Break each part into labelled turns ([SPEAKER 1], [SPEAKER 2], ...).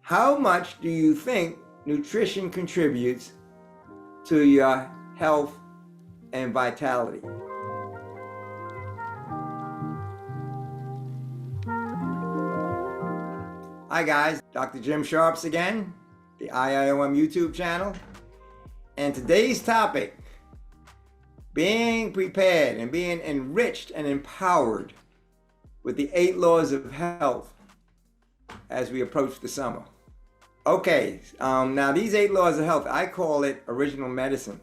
[SPEAKER 1] How much do you think nutrition contributes to your health and vitality? Hi guys, Dr. Jim Sharps again, the IIOM YouTube channel. And today's topic, being prepared and being enriched and empowered with the 8 laws of health as we approach the summer. Okay, now these 8 laws of health, I call it original medicine.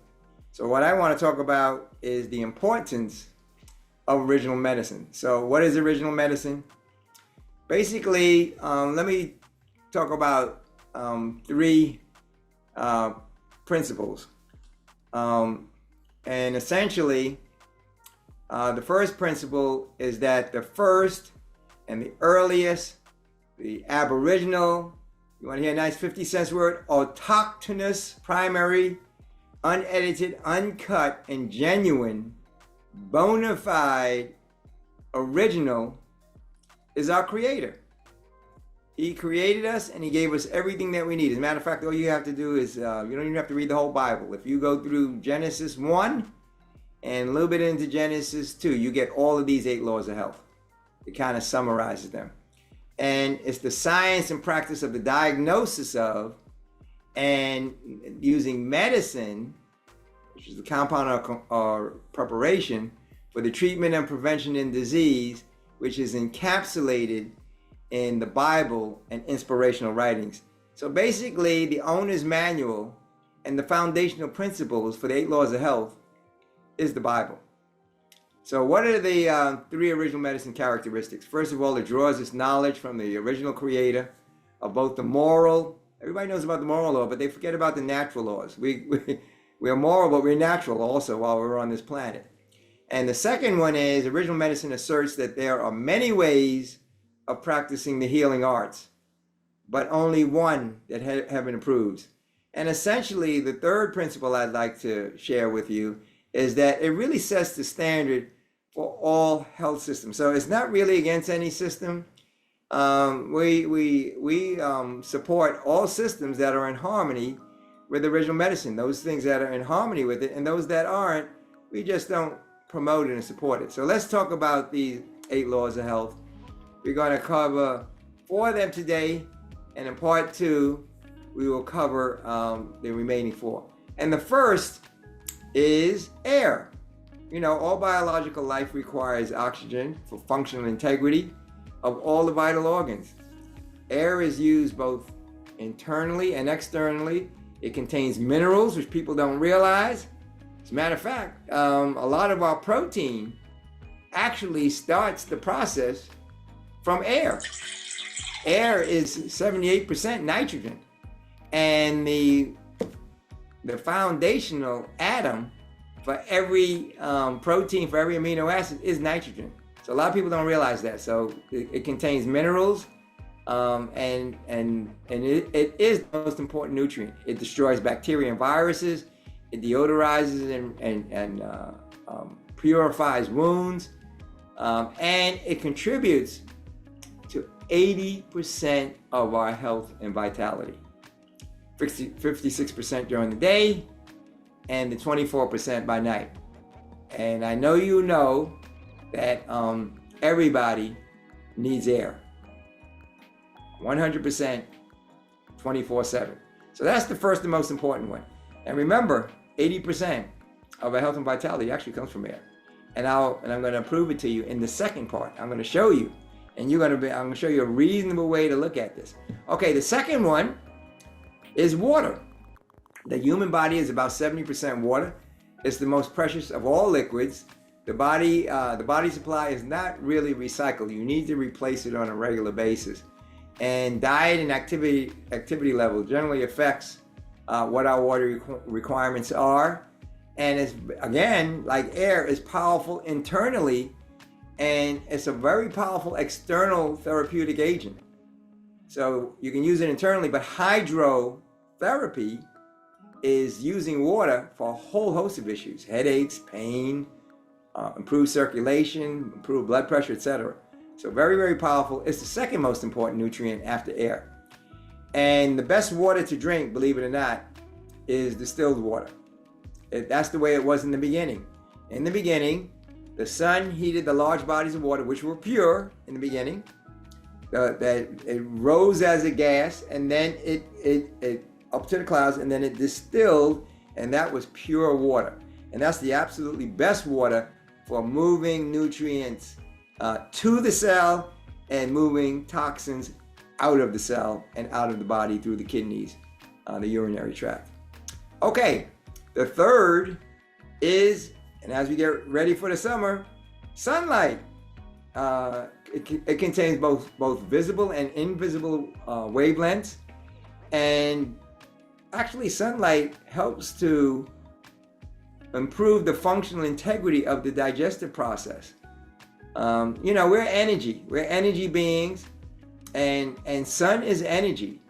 [SPEAKER 1] So what I want to talk about is the importance of original medicine. So what is original medicine? Basically, let me talk about 3 principles. And essentially, the first principle is that the first and the earliest, the aboriginal, you want to hear a nice 50-cent word, autochthonous, primary, unedited, uncut, and genuine, bona fide, original is our Creator. He created us and He gave us everything that we need. As a matter of fact, all you have to do is, you don't even have to read the whole Bible. If you go through Genesis 1 and a little bit into Genesis 2, you get all of these 8 laws of health. It kind of summarizes them. And it's the science and practice of the diagnosis of and using medicine, which is the compound or preparation for the treatment and prevention in disease, which is encapsulated in the Bible and inspirational writings. So basically, the owner's manual and the foundational principles for the 8 laws of health is the Bible. So what are the 3 original medicine characteristics? First of all, it draws its knowledge from the original Creator of both the moral, everybody knows about the moral law, but they forget about the natural laws. We are moral, but we're natural also while we're on this planet. And the second one is original medicine asserts that there are many ways of practicing the healing arts, but only one that heaven approves. And essentially, the third principle I'd like to share with you is that it really sets the standard for all health systems. So it's not really against any system. We support all systems that are in harmony with original medicine, those things that are in harmony with it, and those that aren't, we just don't promote it and support it. So let's talk about these 8 laws of health. We're going to cover 4 of them today, and in part 2, we will cover the remaining 4. And the first is air. You know, all biological life requires oxygen for functional integrity of all the vital organs. Air is used both internally and externally. It contains minerals, which people don't realize. As a matter of fact, a lot of our protein actually starts the process from air. Air is 78% nitrogen, and the foundational atom for every protein, for every amino acid is nitrogen. So a lot of people don't realize that. So it contains minerals, and it is the most important nutrient. It destroys bacteria and viruses. It deodorizes and purifies wounds, and it contributes to 80% of our health and vitality. 56% during the day, and the 24% by night. And I know you know that everybody needs air. 100%, 24/7. So that's the first and most important one. And remember, 80% of our health and vitality actually comes from air. And I'm going to prove it to you in the second part. I'm going to show you, and I'm going to show you a reasonable way to look at this. Okay, the second one is water. The human body is about 70% water. It's the most precious of all liquids. The body supply is not really recycled. You need to replace it on a regular basis. And diet and activity level generally affects what our water requirements are. And it's, again, like air, is powerful internally, and it's a very powerful external therapeutic agent. So you can use it internally, but hydrotherapy is using water for a whole host of issues: headaches, pain, improved circulation, improved blood pressure, etc. So very, very powerful. It's the second most important nutrient after air. And the best water to drink, believe it or not, is distilled water. That's the way it was in the beginning. In the beginning, the sun heated the large bodies of water, which were pure in the beginning. That it rose as a gas, and then it up to the clouds, and then it distilled, and that was pure water. And that's the absolutely best water for moving nutrients to the cell and moving toxins out of the cell and out of the body through the kidneys, the urinary tract. Okay, the third is, and as we get ready for the summer, sunlight. It contains both visible and invisible wavelengths, and actually sunlight helps to improve the functional integrity of the digestive process. We're energy beings, and sun is energy.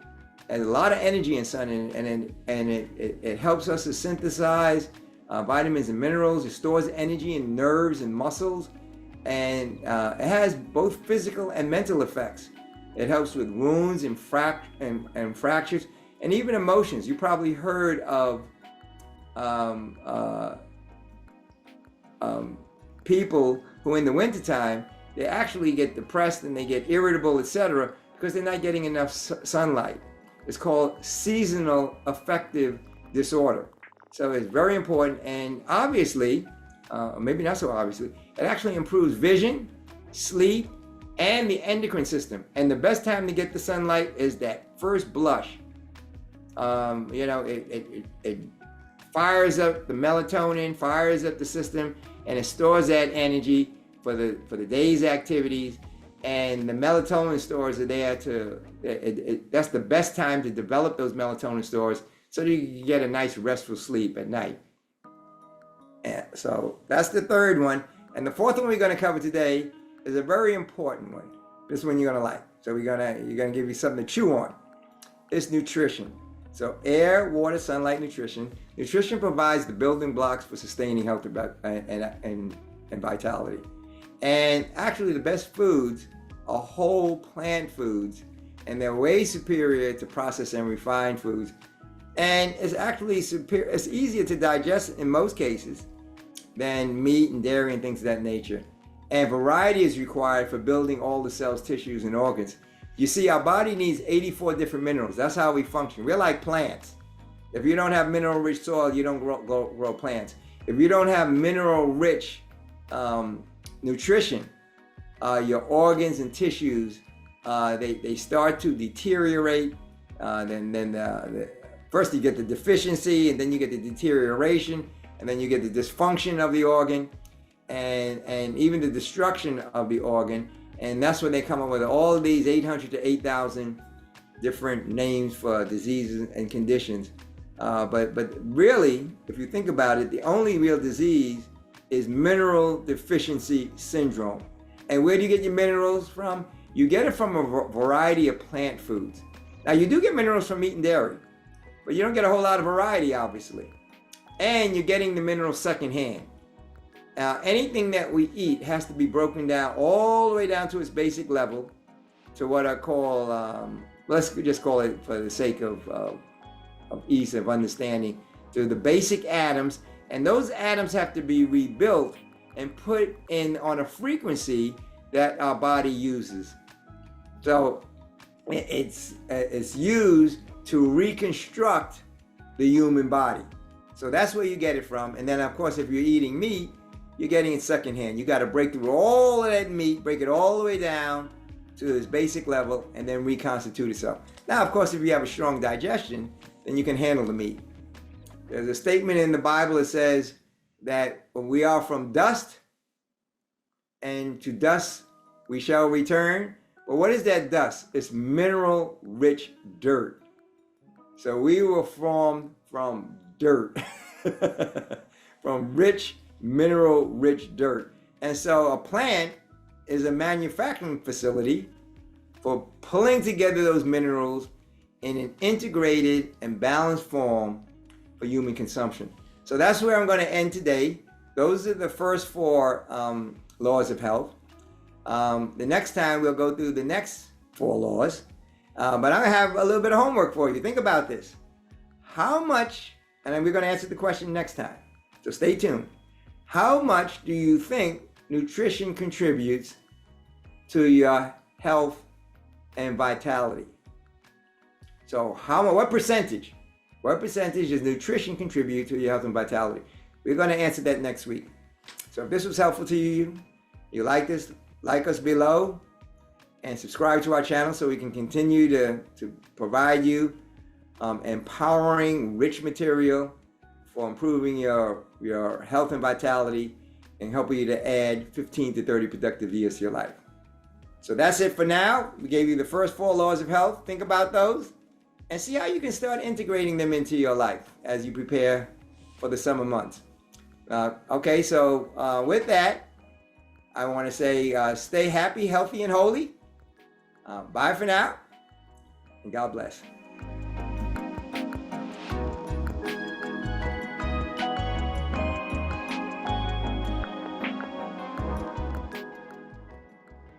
[SPEAKER 1] There's a lot of energy in sun, and it helps us to synthesize vitamins and minerals. It stores energy in nerves and muscles, and it has both physical and mental effects. It helps with wounds and fractures, and even emotions. You probably heard of people who in the wintertime, they actually get depressed and they get irritable, etc., because they're not getting enough sunlight. It's called seasonal affective disorder. So it's very important, and obviously, maybe not so obviously, it actually improves vision, sleep, and the endocrine system. And the best time to get the sunlight is that first blush. It fires up the melatonin, fires up the system, and it stores that energy for the day's activities. And the melatonin stores are there that's the best time to develop those melatonin stores so that you can get a nice restful sleep at night. And so that's the third one. And the fourth one we're going to cover today is a very important one. This one you're going to like. So you're going to give you something to chew on. It's nutrition. So air, water, sunlight, nutrition. Nutrition provides the building blocks for sustaining health and vitality. And actually the best foods are whole plant foods, and they're way superior to processed and refined foods. And it's actually superior, it's easier to digest in most cases than meat and dairy and things of that nature. And variety is required for building all the cells, tissues, and organs. You see, our body needs 84 different minerals. That's how we function. We're like plants. If you don't have mineral-rich soil, you don't grow plants. If you don't have mineral-rich nutrition, your organs and tissues, they start to deteriorate. First you get the deficiency, and then you get the deterioration, and then you get the dysfunction of the organ, and even the destruction of the organ. And that's when they come up with all these 800 to 8,000 different names for diseases and conditions. But really, if you think about it, the only real disease is mineral deficiency syndrome. And where do you get your minerals from? You get it from a variety of plant foods. Now, you do get minerals from meat and dairy, but you don't get a whole lot of variety, obviously. And you're getting the minerals secondhand. Now, anything that we eat has to be broken down all the way down to its basic level, to what I call, let's just call it for the sake of ease of understanding, to the basic atoms. And those atoms have to be rebuilt and put in on a frequency that our body uses. So it's used to reconstruct the human body. So that's where you get it from. And then, of course, if you're eating meat, you're getting it secondhand. You got to break through all of that meat, break it all the way down to its basic level, and then reconstitute itself. Now, of course, if you have a strong digestion, then you can handle the meat. There's a statement in the Bible that says that we are from dust, and to dust we shall return. But what is that dust? It's mineral-rich dirt. So we were formed from dirt, from rich, mineral-rich dirt. And so a plant is a manufacturing facility for pulling together those minerals in an integrated and balanced form for human consumption. So that's where I'm going to end today. Those are the first four laws of health. The next time we'll go through the next four laws. But I have a little bit of homework for you. Think about this. How much, and then we're going to answer the question next time, so stay tuned. How much do you think nutrition contributes to your health and vitality? So what percentage does nutrition contribute to your health and vitality? We're going to answer that next week. So if this was helpful to you, you like this, like us below, and subscribe to our channel so we can continue to provide you empowering, rich material for improving your health and vitality and helping you to add 15 to 30 productive years to your life. So that's it for now. We gave you the first 4 laws of health. Think about those and see how you can start integrating them into your life as you prepare for the summer months. Okay, so with that, I want to say stay happy, healthy, and holy. Bye for now, and God bless.